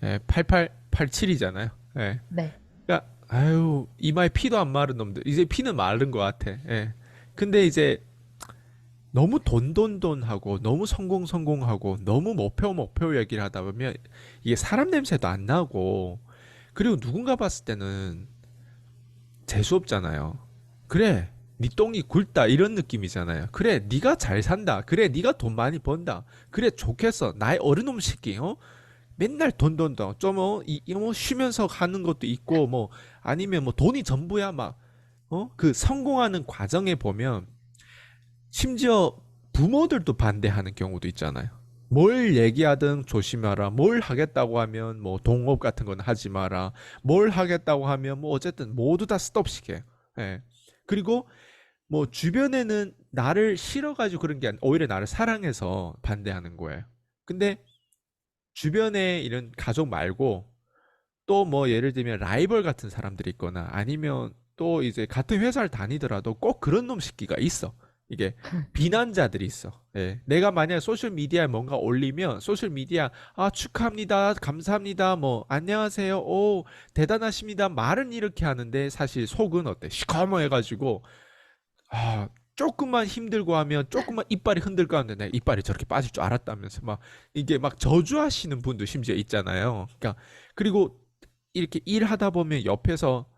예, 8887이잖아요. 예. 네. 그러니까 아유 이마에 피도 안 마른 놈들 이제 피는 마른 것 같아. 예. 근데 이제 너무 돈돈돈하고 너무 성공하고 너무 목표 얘기를 하다 보면 이게 사람 냄새도 안 나고 그리고 누군가 봤을 때는 재수 없잖아요. 그래, 네 똥이 굵다 이런 느낌이잖아요. 그래, 네가 잘 산다. 그래, 네가 돈 많이 번다. 그래, 좋겠어. 나의 어른놈 새끼, 맨날 돈. 좀, 쉬면서 하는 것도 있고, 뭐, 아니면 뭐 돈이 전부야, 막, 그 성공하는 과정에 보면, 심지어 부모들도 반대하는 경우도 있잖아요. 뭘 얘기하든 조심하라. 뭘 하겠다고 하면 뭐 동업 같은 건 하지 마라. 뭘 하겠다고 하면 뭐 어쨌든 모두 다 스톱시켜요. 예. 그리고 뭐 주변에는 나를 싫어가지고 그런 게 아니라 오히려 나를 사랑해서 반대하는 거예요. 근데 주변에 이런 가족 말고 또 뭐 예를 들면 라이벌 같은 사람들이 있거나 아니면 또 이제 같은 회사를 다니더라도 꼭 그런 놈 새끼가 있어. 이게 비난자들이 있어. 예. 내가 만약 소셜 미디어에 뭔가 올리면 소셜 미디어 축하합니다. 감사합니다. 뭐 안녕하세요. 오 대단하십니다. 말은 이렇게 하는데 사실 속은 어때? 시커먼해 가지고 아 조금만 힘들고 하면 조금만 이빨이 흔들고 하는데 내 이빨이 저렇게 빠질 줄 알았다면서 막 이게 막 저주하시는 분도 심지어 있잖아요. 그러니까 그리고 이렇게 일하다 보면 옆에서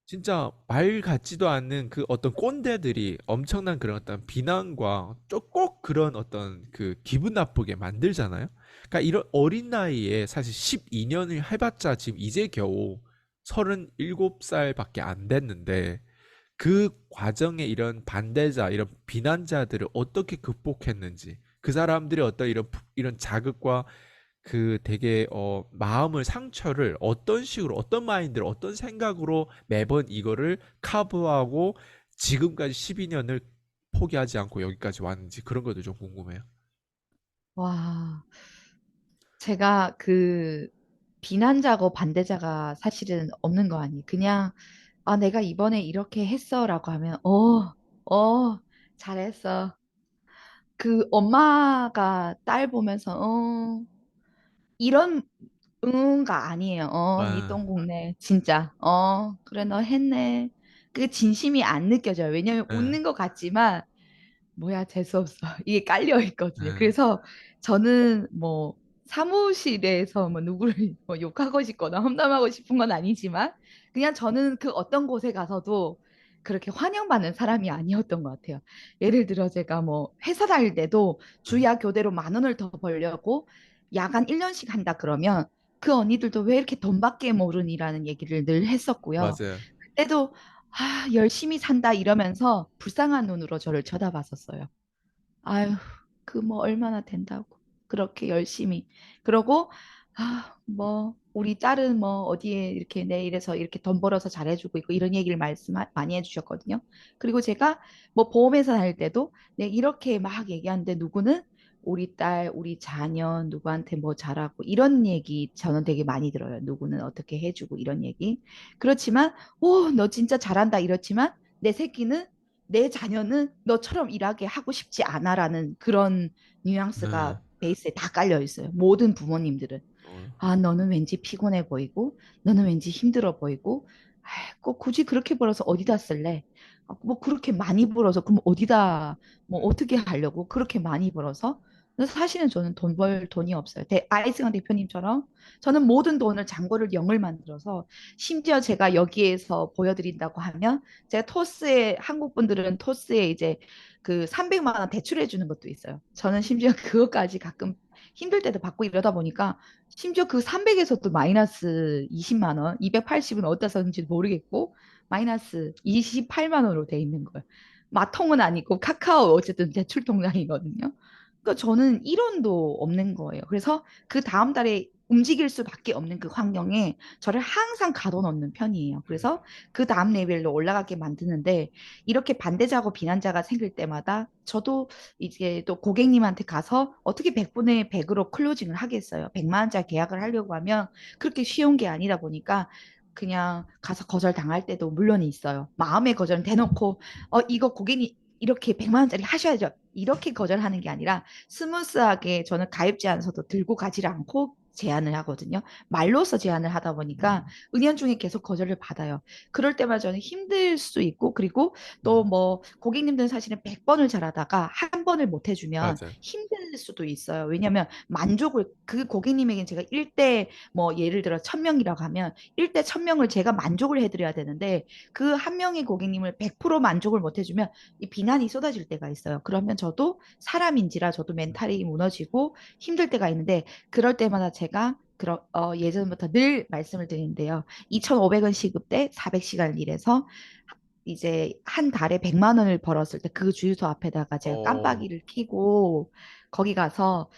진짜 말 같지도 않는 그 어떤 꼰대들이 엄청난 그런 어떤 비난과 꼭 그런 어떤 그 기분 나쁘게 만들잖아요. 그러니까 이런 어린 나이에 사실 12년을 해봤자 지금 이제 겨우 37살밖에 안 됐는데 그 과정에 이런 반대자, 이런 비난자들을 어떻게 극복했는지 그 사람들이 어떤 이런 자극과 그 되게 마음을 상처를 어떤 식으로 어떤 마인드로 어떤 생각으로 매번 이거를 카브하고 지금까지 12년을 포기하지 않고 여기까지 왔는지 그런 것도 좀 궁금해요. 와, 제가 그 비난자고 반대자가 사실은 없는 거 아니. 그냥, 아, 내가 이번에 이렇게 했어라고 하면, 잘했어. 그 엄마가 딸 보면서, 이런 응가 아니에요. 네 아, 똥국네. 진짜. 그래, 너 했네. 그 진심이 안 느껴져요. 왜냐면 예, 웃는 것 같지만, 뭐야, 재수없어. 이게 깔려 있거든요. 예, 그래서 저는 뭐 사무실에서 뭐 누구를 뭐 욕하고 싶거나 험담하고 싶은 건 아니지만 그냥 저는 그 어떤 곳에 가서도 그렇게 환영받는 사람이 아니었던 것 같아요. 예를 들어 제가 뭐 회사 다닐 때도 예, 주야 교대로 10,000원을 더 벌려고 야간 1년씩 한다 그러면 그 언니들도 왜 이렇게 돈밖에 모르니라는 얘기를 늘 했었고요. 맞아요. 그때도 열심히 산다 이러면서 불쌍한 눈으로 저를 쳐다봤었어요. 아유, 그 뭐 얼마나 된다고. 그렇게 열심히. 그러고, 뭐, 우리 딸은 뭐 어디에 이렇게 내일에서 이렇게 돈 벌어서 잘해주고 있고 이런 얘기를 많이 해주셨거든요. 그리고 제가 뭐 보험회사 다닐 때도 네, 이렇게 막 얘기하는데 누구는 우리 딸, 우리 자녀, 누구한테 뭐 잘하고 이런 얘기 저는 되게 많이 들어요. 누구는 어떻게 해주고 이런 얘기. 그렇지만, 오, 너 진짜 잘한다 이렇지만 내 새끼는 내 자녀는 너처럼 일하게 하고 싶지 않아라는 그런 예, 뉘앙스가 베이스에 다 깔려 있어요. 모든 부모님들은. 어, 너는 왠지 피곤해 보이고, 너는 왠지 힘들어 보이고, 꼭 굳이 그렇게 벌어서 어디다 쓸래? 뭐 그렇게 많이 벌어서 그럼 어디다 뭐 어떻게 하려고 그렇게 많이 벌어서? 근데 사실은 저는 돈 벌 돈이 없어요. 아이스강 대표님처럼 저는 모든 돈을 잔고를 0을 만들어서 심지어 제가 여기에서 보여드린다고 하면 제가 토스에 한국 분들은 토스에 이제 그 300만 원 대출해 주는 것도 있어요. 저는 심지어 그것까지 가끔 힘들 때도 받고 이러다 보니까 심지어 그 300에서도 마이너스 20만 원, 280은 어디다 썼는지 모르겠고 마이너스 28만 원으로 돼 있는 거예요. 마통은 아니고 카카오 어쨌든 대출 통장이거든요. 그러니까 저는 1원도 없는 거예요. 그래서 그 다음 달에 움직일 수밖에 없는 그 환경에 저를 항상 가둬놓는 편이에요. 그래서 그 다음 레벨로 올라가게 만드는데 이렇게 반대자고 비난자가 생길 때마다 저도 이제 또 고객님한테 가서 어떻게 100분의 100으로 클로징을 하겠어요. 100만 원짜리 계약을 하려고 하면 그렇게 쉬운 게 아니다 보니까 그냥 가서 거절 당할 때도 물론 있어요. 마음의 거절은 대놓고 이거 고객님 이렇게 100만 원짜리 하셔야죠. 이렇게 거절하는 게 아니라 스무스하게 저는 가입 제안서도 들고 가지를 않고 제안을 하거든요. 말로써 제안을 하다 보니까 은연중에 계속 거절을 받아요. 그럴 때마다 저는 힘들 수 있고, 그리고 또 음, 뭐 고객님들은 사실은 100번을 잘하다가 한 번을 못 해주면 맞아요. 힘들 수도 있어요. 왜냐하면 만족을, 그 고객님에겐 제가 1대 뭐 예를 들어 1000명이라고 하면 1대 1000명을 제가 만족을 해드려야 되는데, 그 한 명의 고객님을 100% 만족을 못 해주면 이 비난이 쏟아질 때가 있어요. 그러면 저도 사람인지라 저도 멘탈이 무너지고 힘들 때가 있는데, 그럴 때마다 제가 예전부터 늘 말씀을 드리는데요. 2,500원 시급 대 400시간 일해서 이제 한 달에 100만 원을 벌었을 때 그 주유소 앞에다가 제가 어, 깜빡이를 켜고 거기 가서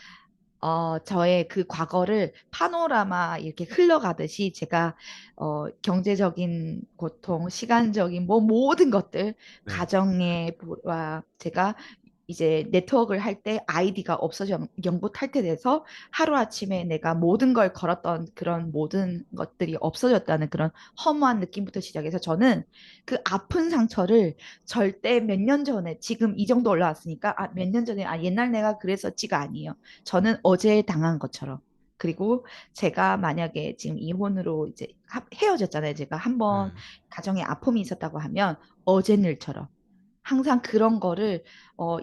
저의 그 과거를 파노라마 이렇게 흘러가듯이 제가 경제적인 고통, 시간적인 뭐 모든 것들, 네. 가정의 와 제가 이제 네트워크를 할 때 아이디가 없어져 영구 탈퇴돼서 하루아침에 내가 모든 걸 걸었던 그런 모든 것들이 없어졌다는 그런 허무한 느낌부터 시작해서, 저는 그 아픈 상처를 절대 몇 년 전에, 지금 이 정도 올라왔으니까 몇 년 전에 옛날 내가 그랬었지가 아니에요. 저는 어제 당한 것처럼. 그리고 제가 만약에 지금 이혼으로 이제 헤어졌잖아요. 제가 한번 네. 가정에 아픔이 있었다고 하면 어제 일처럼 항상 그런 거를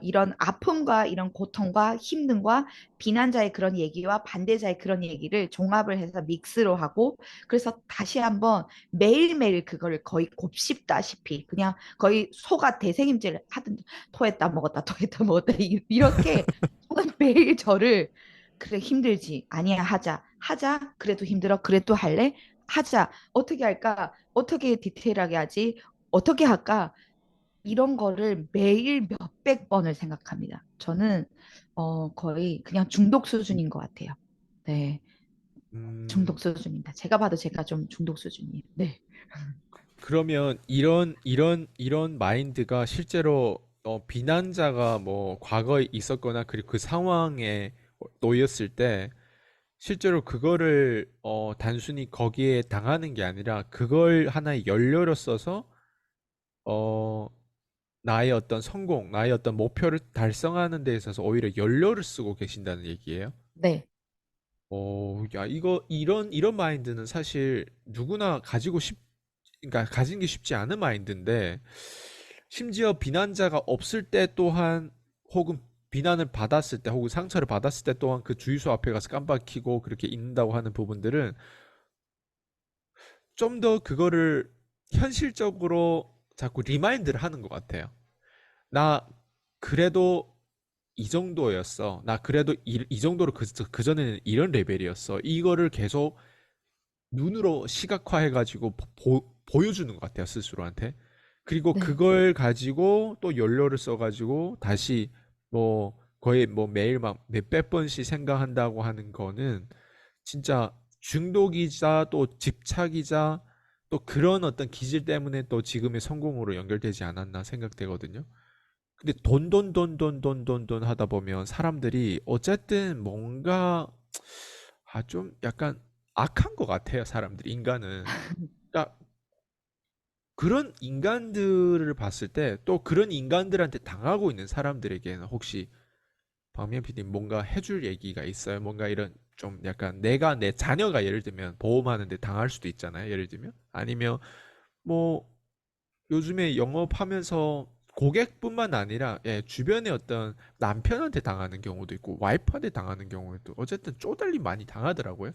이런 아픔과 이런 고통과 힘듦과 비난자의 그런 얘기와 반대자의 그런 얘기를 종합을 해서 믹스로 하고, 그래서 다시 한번 매일매일 그거를 거의 곱씹다시피 그냥 거의 소가 대생임질 하든, 토했다 먹었다 토했다 먹었다 이렇게 저는 매일 저를, 그래 힘들지 아니야, 하자 하자, 그래도 힘들어 그래도 할래, 하자, 어떻게 할까, 어떻게 디테일하게 하지, 어떻게 할까, 이런 거를 매일 몇백 번을 생각합니다. 저는 거의 그냥 중독 수준인 것 같아요. 네, 음, 중독 수준입니다. 제가 봐도 제가 좀 중독 수준이에요. 네. 그러면 이런 마인드가 실제로 비난자가 뭐 과거에 있었거나 그리고 그 상황에 놓였을 때 실제로 그거를 단순히 거기에 당하는 게 아니라 그걸 하나의 연료로 써서 어, 나의 어떤 성공, 나의 어떤 목표를 달성하는 데 있어서 오히려 연료를 쓰고 계신다는 얘기예요. 네. 야, 이런 마인드는 사실 누구나 그러니까 가진 게 쉽지 않은 마인드인데, 심지어 비난자가 없을 때 또한, 혹은 비난을 받았을 때, 혹은 상처를 받았을 때 또한 그 주유소 앞에 가서 깜빡 켜고 그렇게 있는다고 하는 부분들은 좀 더 그거를 현실적으로 자꾸 리마인드를 하는 것 같아요. 나 그래도 이 정도였어. 나 그래도 이 정도로 그전에는 이런 레벨이었어. 이거를 계속 눈으로 시각화해가지고 보여주는 것 같아요, 스스로한테. 그리고 네. 그걸 가지고 또 연료를 써가지고 다시 뭐 거의 뭐 매일 막 몇백 번씩 생각한다고 하는 거는 진짜 중독이자 또 집착이자 또 그런 어떤 기질 때문에 또 지금의 성공으로 연결되지 않았나 생각되거든요. 근데 돈 하다 보면 사람들이 어쨌든 뭔가 좀 약간 악한 것 같아요, 사람들이, 인간은. 그러니까 그런 인간들을 봤을 때 또 그런 인간들한테 당하고 있는 사람들에게는 혹시 박미연 PD님 뭔가 해줄 얘기가 있어요? 뭔가 이런 좀 약간 내가 내 자녀가 예를 들면 보험하는데 당할 수도 있잖아요, 예를 들면. 아니면 뭐 요즘에 영업하면서 고객뿐만 아니라 주변에 어떤 남편한테 당하는 경우도 있고 와이프한테 당하는 경우에도 어쨌든 쪼달림 많이 당하더라고요.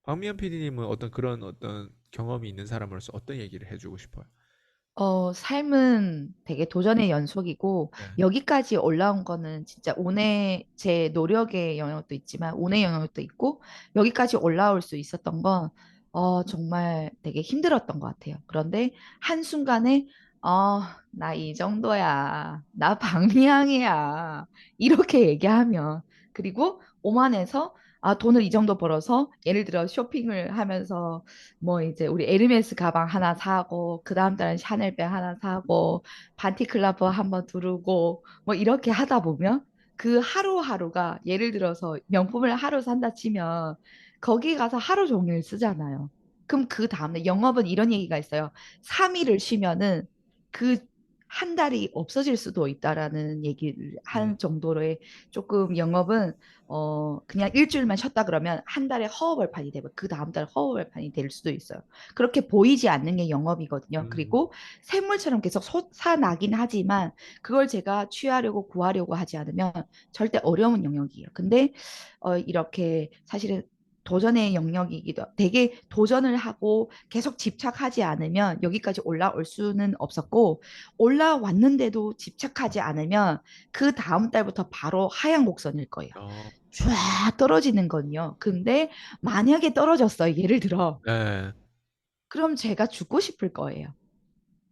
박미연 PD님은 어떤 그런 어떤 경험이 있는 사람으로서 어떤 얘기를 해주고 싶어요? 삶은 되게 도전의 연속이고, 네. 여기까지 올라온 거는 진짜 운의, 제 노력의 영역도 있지만, 운의 영역도 있고, 여기까지 올라올 수 있었던 건, 정말 되게 힘들었던 것 같아요. 그런데 한순간에, 나 이 정도야. 나 방리항이야. 이렇게 얘기하면, 그리고 오만해서, 돈을 이 정도 벌어서, 예를 들어 쇼핑을 하면서, 뭐 이제 우리 에르메스 가방 하나 사고, 그 다음 달엔 샤넬백 하나 사고, 반티클라버 한번 두르고 뭐 이렇게 하다 보면 그 하루하루가, 예를 들어서 명품을 하루 산다 치면 거기 가서 하루 종일 쓰잖아요. 그럼 그 다음날 영업은 이런 얘기가 있어요. 3일을 쉬면은 그 한 달이 없어질 수도 있다라는 얘기를 음, 한 정도로의 조금 영업은 그냥 일주일만 쉬었다 그러면 한 달에 허허벌판이 되고 그 다음 달 허허벌판이 될 수도 있어요. 그렇게 보이지 않는 게 영업이거든요. 음, 그리고 샘물처럼 계속 솟아나긴 하지만 그걸 제가 취하려고 구하려고 하지 않으면 절대 어려운 영역이에요. 근데 이렇게 사실은 도전의 영역이기도 되게 도전을 하고 계속 집착하지 않으면 여기까지 올라올 수는 없었고 올라왔는데도 집착하지 않으면 그 다음 달부터 바로 하향 곡선일 거예요. 어, 쫙 떨어지는 건요. 근데 만약에 떨어졌어요. 예를 들어. 네, 그럼 제가 죽고 싶을 거예요.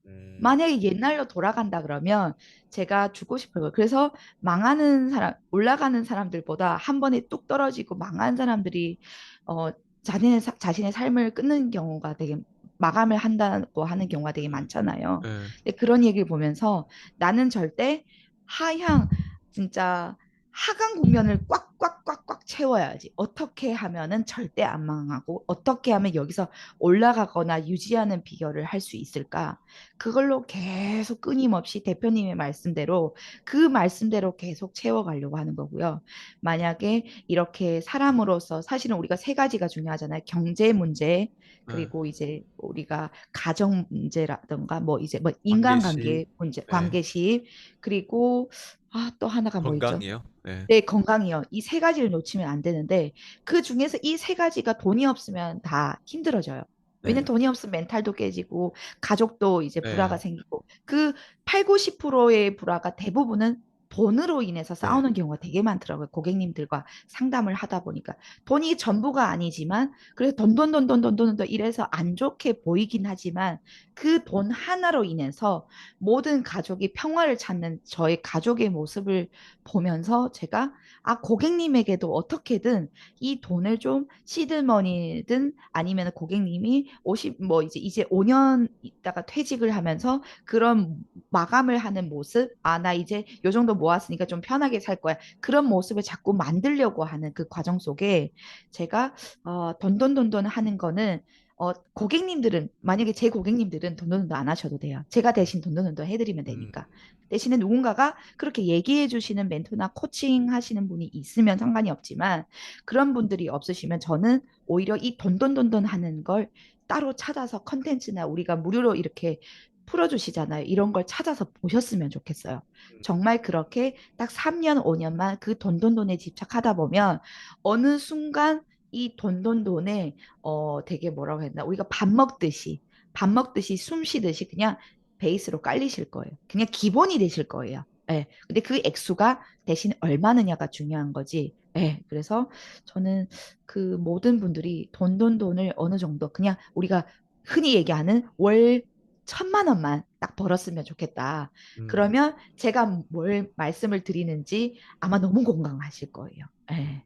음, 만약에 옛날로 돌아간다 그러면 제가 죽고 싶을 거예요. 그래서 망하는 사람, 올라가는 사람들보다 한 번에 뚝 떨어지고 망한 사람들이 어, 자신의 삶을 끊는 경우가 되게 마감을 한다고 하는 경우가 되게 많잖아요. 네, 근데 그런 얘기를 보면서 나는 절대 하향 진짜 하강 국면을 꽉꽉꽉꽉 채워야지. 어떻게 하면은 절대 안 망하고 어떻게 하면 여기서 올라가거나 유지하는 비결을 할 수 있을까? 그걸로 계속 끊임없이 대표님의 말씀대로 그 말씀대로 계속 채워가려고 하는 거고요. 만약에 이렇게 사람으로서 사실은 우리가 세 가지가 중요하잖아요. 경제 문제, 네. 그리고 이제 우리가 가정 문제라든가 뭐 이제 뭐 관계시, 인간관계 문제, 네, 관계시, 그리고 또 하나가 뭐 있죠? 건강이요. 네, 네, 건강이요. 이 세 가지를 놓치면 안 되는데 그 중에서 이 세 가지가 돈이 없으면 다 힘들어져요. 왜냐면 네, 돈이 없으면 멘탈도 깨지고 가족도 이제 불화가 네, 생기고 그 8, 90%의 불화가 대부분은 돈으로 인해서 네, 싸우는 경우가 되게 많더라고요. 고객님들과 상담을 하다 보니까 돈이 전부가 아니지만 그래서 돈돈돈돈돈돈돈 이래서 안 좋게 보이긴 하지만 그 돈 하나로 인해서 모든 가족이 평화를 찾는 저의 가족의 모습을 보면서 제가 고객님에게도 어떻게든 이 돈을 좀 시드머니든 아니면 고객님이 50, 뭐 이제 5년 있다가 퇴직을 하면서 그런 마감을 하는 모습, 나 이제 요 정도 모았으니까 좀 편하게 살 거야. 그런 모습을 자꾸 만들려고 하는 그 과정 속에 제가 돈돈돈돈 하는 거는 고객님들은 만약에 제 고객님들은 돈돈돈도 안 하셔도 돼요. 제가 대신 돈돈돈도 해드리면 음, 되니까. 대신에 누군가가 그렇게 얘기해 주시는 멘토나 코칭 하시는 분이 있으면 상관이 없지만 그런 분들이 없으시면 저는 오히려 이 돈돈돈돈 하는 걸 따로 찾아서 컨텐츠나 우리가 무료로 이렇게 풀어주시잖아요. 이런 걸 찾아서 보셨으면 좋겠어요. 정말 그렇게 딱 3년, 5년만 그 돈돈돈에 집착하다 보면 어느 순간 이 돈돈돈에 되게 뭐라고 했나 우리가 밥 먹듯이 숨 쉬듯이 그냥 베이스로 깔리실 거예요. 그냥 기본이 되실 거예요. 예. 근데 그 액수가 대신 얼마느냐가 중요한 거지. 예. 그래서 저는 그 모든 분들이 돈돈돈을 어느 정도 그냥 우리가 흔히 얘기하는 월 1,000만 원만 딱 벌었으면 좋겠다. 음, 그러면 제가 뭘 말씀을 드리는지 아마 너무 공감하실 거예요. 음. 예.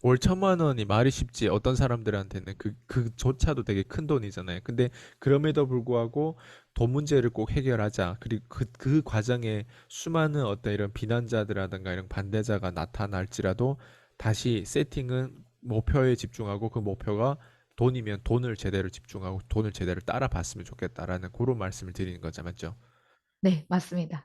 월 1,000만 원이 말이 쉽지 어떤 사람들한테는 그조차도 되게 큰 돈이잖아요. 근데 그럼에도 불구하고 돈 문제를 꼭 해결하자. 그리고 그 과정에 수많은 어떤 이런 비난자들이라든가 이런 반대자가 나타날지라도 다시 세팅은 목표에 집중하고 그 목표가 돈이면 돈을 제대로 집중하고 돈을 제대로 따라봤으면 좋겠다라는 그런 말씀을 드리는 거죠. 맞죠? 네, 맞습니다.